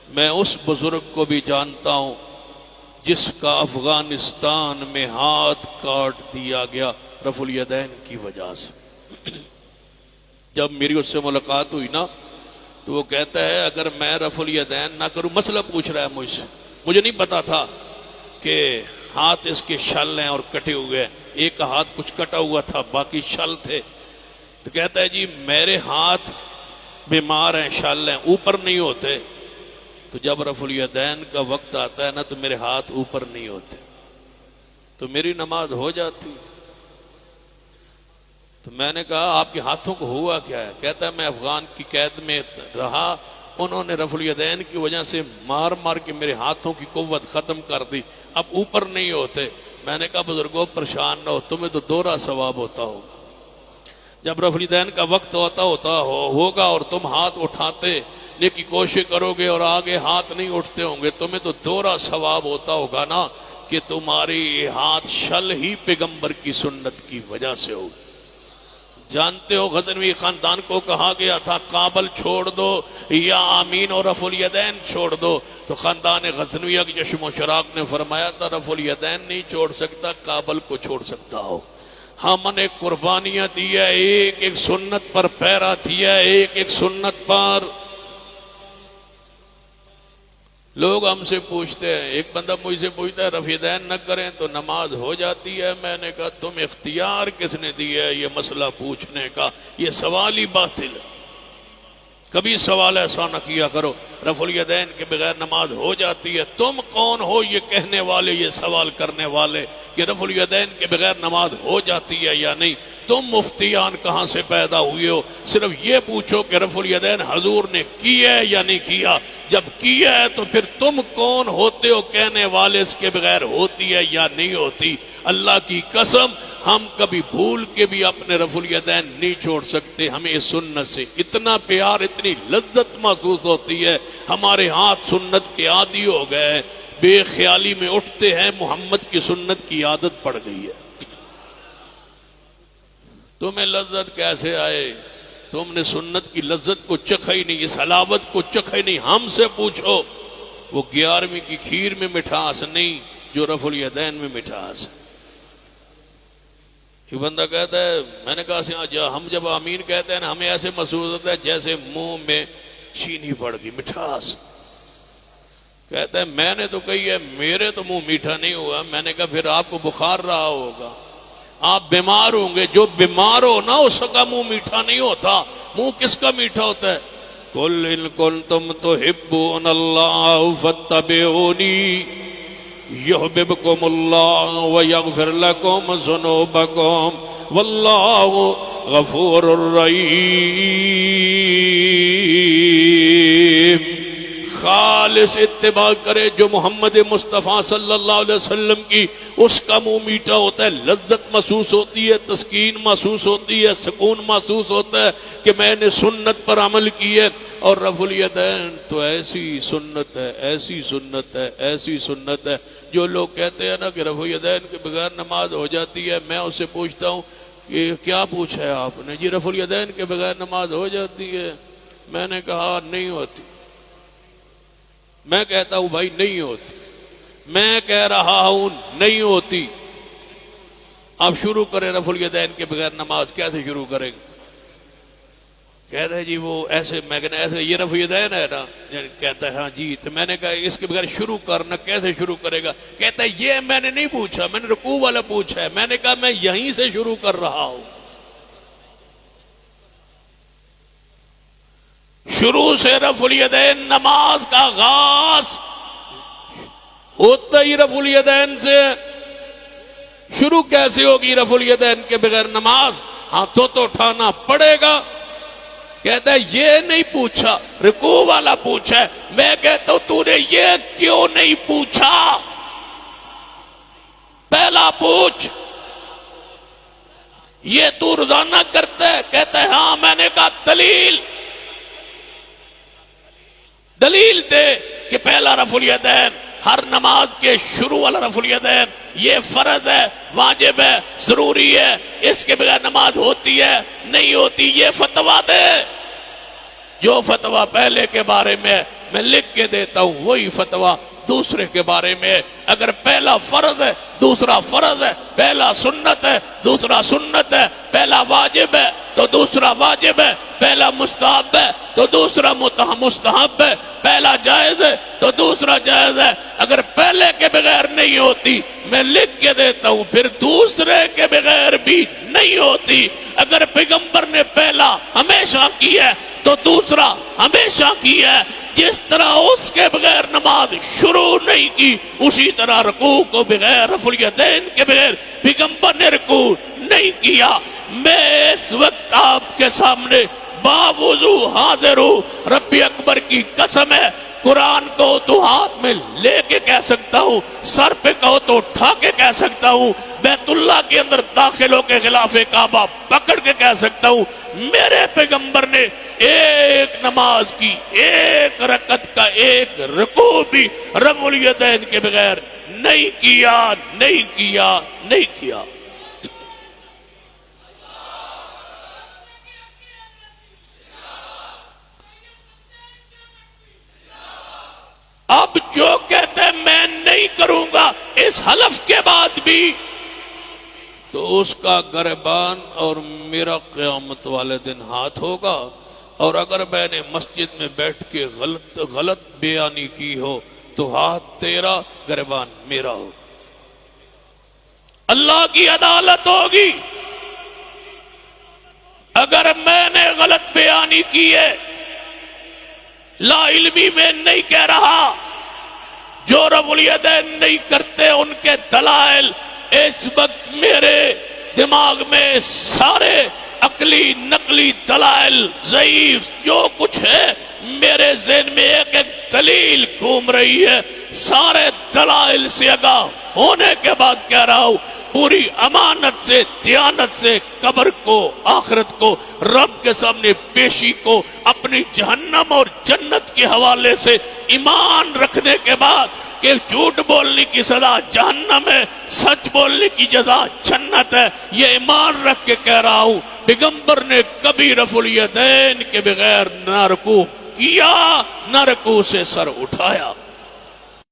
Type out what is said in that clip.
میں اس بزرگ کو بھی جانتا ہوں جس کا افغانستان میں ہاتھ کاٹ دیا گیا رفع الیدین کی وجہ سے۔ جب میری اس سے ملاقات ہوئی نا تو وہ کہتا ہے اگر میں رفع الیدین نہ کروں، مسئلہ پوچھ رہا ہے مجھ سے، مجھے نہیں پتا تھا کہ ہاتھ اس کے شل ہیں اور کٹے ہوئے ہیں، ایک کا ہاتھ کچھ کٹا ہوا تھا باقی شل تھے، تو کہتا ہے جی میرے ہاتھ بیمار ہیں، شل ہیں، اوپر نہیں ہوتے، تو جب رفع الیدین کا وقت آتا ہے نا تو میرے ہاتھ اوپر نہیں ہوتے، تو میری نماز ہو جاتی۔ تو میں نے کہا آپ کے ہاتھوں کو ہوا کیا ہے؟ کہتا ہے میں افغان کی قید میں رہا، انہوں نے رفع الیدین کی وجہ سے مار مار کے میرے ہاتھوں کی قوت ختم کر دی، اب اوپر نہیں ہوتے۔ میں نے کہا بزرگوں پریشان نہ ہو، تمہیں تو دوہرا ثواب ہوتا ہوگا، جب رفع الیدین کا وقت ہوگا اور تم ہاتھ اٹھاتے کی کوشش کرو گے اور آگے ہاتھ نہیں اٹھتے ہوں گے، تمہیں تو دوہرا ثواب ہوتا ہوگا نا کہ تمہاری ہاتھ شل ہی پیغمبر کی سنت کی وجہ سے ہوگی۔ جانتے ہو غزنوی خاندان کو کہا گیا تھا کابل چھوڑ دو یا آمین اور رفع الیدین چھوڑ دو، تو خاندان غزنویہ کی چشم و چراغ نے فرمایا تھا رفع الیدین نہیں چھوڑ سکتا، کابل کو چھوڑ سکتا ہو۔ ہم نے قربانیاں دی ہے، ایک ایک سنت پر پیرا دیا ہے، ایک ایک سنت پر۔ لوگ ہم سے پوچھتے ہیں، ایک بندہ مجھ سے پوچھتا ہے رفع الیدین نہ کریں تو نماز ہو جاتی ہے؟ میں نے کہا تم اختیار کس نے دیا ہے یہ مسئلہ پوچھنے کا؟ یہ سوال ہی باطل ہے، کبھی سوال ایسا نہ کیا کرو رفع الیدین کے بغیر نماز ہو جاتی ہے۔ تم کون ہو یہ کہنے والے، یہ سوال کرنے والے کہ رفع الیدین کے بغیر نماز ہو جاتی ہے یا نہیں؟ تم مفتیان کہاں سے پیدا ہوئے ہو؟ صرف یہ پوچھو کہ رفع الیدین حضور نے کیا ہے یا نہیں کیا، جب کیا ہے تو پھر تم کون ہوتے ہو کہنے والے اس کے بغیر ہوتی ہے یا نہیں ہوتی؟ اللہ کی قسم ہم کبھی بھول کے بھی اپنے رفع الیدین نہیں چھوڑ سکتے، ہمیں اس سنت سے اتنا پیار، اتنی لذت محسوس ہوتی ہے، ہمارے ہاتھ سنت کے عادی ہو گئے، بے خیالی میں اٹھتے ہیں، محمد کی سنت کی عادت پڑ گئی ہے۔ تمہیں لذت کیسے آئے؟ تم نے سنت کی لذت کو چکھا ہی نہیں، اس حلاوت کو چکھا ہی نہیں۔ ہم سے پوچھو، وہ 11ویں کی کھیر میں مٹھاس نہیں جو رفع الیدین میں مٹھاس ہے۔ ایک بندہ کہتا ہے، میں نے کہا ہم جب آمین کہتے ہیں نا ہمیں ایسے محسوس ہوتا ہے جیسے منہ میں چینی پڑ گئی، مٹھاس۔ کہتا ہے میں نے تو کہی ہے میرے تو منہ میٹھا نہیں ہوا۔ میں نے کہا پھر آپ کو بخار رہا ہوگا، آپ بیمار ہوں گے، جو بیمار ہو نا اس کا منہ میٹھا نہیں ہوتا۔ منہ کس کا میٹھا ہوتا ہے؟ قل ان کنتم تحبون اللہ فاتبعونی یحببکم اللہ ویغفر لکم ذنوبکم واللہ غفور رحیم۔ خالص اتباع کرے جو محمد مصطفیٰ صلی اللہ علیہ وسلم کی، اس کا منہ میٹھا ہوتا ہے، لذت محسوس ہوتی ہے، تسکین محسوس ہوتی ہے، سکون محسوس ہوتا ہے کہ میں نے سنت پر عمل کی ہے۔ اور رفع الیدین تو ایسی سنت ہے، ایسی سنت ہے، ایسی سنت ہے۔ جو لوگ کہتے ہیں نا کہ رفع الیدین کے بغیر نماز ہو جاتی ہے، میں اس سے پوچھتا ہوں کہ کیا پوچھا ہے آپ نے؟ جی رفع الیدین کے بغیر نماز ہو جاتی ہے؟ میں نے کہا نہیں ہوتی۔ میں کہتا ہوں بھائی نہیں ہوتی، میں کہہ رہا ہوں نہیں ہوتی۔ آپ شروع کریں رفع الیدین کے بغیر نماز، کیسے شروع کریں گے؟ کہتا ہے جی وہ ایسے، میں کہنا ایسے یہ رفع الیدین ہے نا؟ کہتا ہے ہاں جی۔ تو میں نے کہا اس کے بغیر شروع کرنا، کیسے شروع کرے گا؟ کہتا ہے یہ میں نے نہیں پوچھا، میں نے رکوع والا پوچھا ہے۔ میں نے کہا میں یہیں سے شروع کر رہا ہوں۔ شروع سے رفع الیدین نماز کا آغاز ہوتا ہی رفع الیدین سے۔ شروع کیسے ہوگی رفع الیدین کے بغیر نماز؟ ہاتھوں تو اٹھانا پڑے گا۔ کہتا ہے یہ نہیں پوچھا، رکوع والا پوچھا ہے۔ میں کہتا ہوں تو نے یہ کیوں نہیں پوچھا؟ پہلا پوچھ، یہ تو روزانہ کرتا ہے؟ کہتا ہے ہاں۔ میں نے کہا دلیل دے کہ پہلا رفع الیدین ہر نماز کے شروع والا رفع الیدین یہ فرض ہے، واجب ہے، ضروری ہے، اس کے بغیر نماز ہوتی ہے نہیں ہوتی؟ یہ فتویٰ دے۔ جو فتویٰ پہلے کے بارے میں میں لکھ کے دیتا ہوں وہی فتویٰ دوسرے کے بارے میں ہے۔ اگر پہلا فرض ہے دوسرا فرض ہے، پہلا سنت ہے دوسرا سنت ہے، پہلا واجب ہے تو دوسرا واجب ہے، پہلا مستحب ہے تو دوسرا مستحب ہے، پہلا جائز ہے تو دوسرا جائز ہے۔ اگر پہلے کے بغیر نہیں ہوتی میں لکھ کے دیتا ہوں، پھر دوسرے کے بغیر بھی نہیں ہوتی۔ اگر پیغمبر نے پہلا ہمیشہ کیا ہے تو دوسرا ہمیشہ کیا ہے۔ جس طرح اس کے بغیر نماز شروع نہیں کی، اسی طرح رکوع کو بغیر رفع الیدین کے بغیر پیغمبر نے رکوع نہیں کیا۔ میں اس وقت آپ کے سامنے باوضو حاضر ہوں، رب اکبر کی قسم ہے، قرآن کو تو ہاتھ میں لے کے کہہ سکتا ہوں، سر پہ کہو تو اٹھا کے کہہ سکتا ہوں، بیت اللہ کے اندر داخل ہو کے غلاف کعبہ پکڑ کے کہہ سکتا ہوں، میرے پیغمبر نے ایک نماز کی ایک رکعت کا ایک رکوع بھی رفع الیدین کے بغیر نہیں کیا، نہیں کیا، نہیں کیا۔ اب جو کہتے ہیں میں نہیں کروں گا اس حلف کے بعد بھی، تو اس کا گریبان اور میرا قیامت والے دن ہاتھ ہوگا، اور اگر میں نے مسجد میں بیٹھ کے غلط بیانی کی ہو تو ہاتھ تیرا گریبان میرا ہو۔ اللہ کی عدالت ہوگی۔ اگر میں نے غلط بیانی کی ہے، لا علمی میں نہیں کہہ رہا، جو رفع الیدین نہیں کرتے ان کے دلائل اس وقت میرے دماغ میں سارے عقلی نقلی دلائل ضعیف جو کچھ ہے میرے ذہن میں ایک ایک دلیل گھوم رہی ہے، سارے دلائل سے آگاہ ہونے کے بعد کہہ رہا ہوں، پوری امانت سے دیانت سے قبر کو آخرت کو رب کے سامنے پیشی کو اپنی جہنم اور جنت کے حوالے سے ایمان رکھنے کے بعد کہ جھوٹ بولنے کی سزا جہنم ہے، سچ بولنے کی جزا جنت ہے، یہ ایمان رکھ کے کہہ رہا ہوں، پیغمبر نے کبھی رفع الیدین کے بغیر نہ رکوع کیا نہ رکوع سے سر اٹھایا۔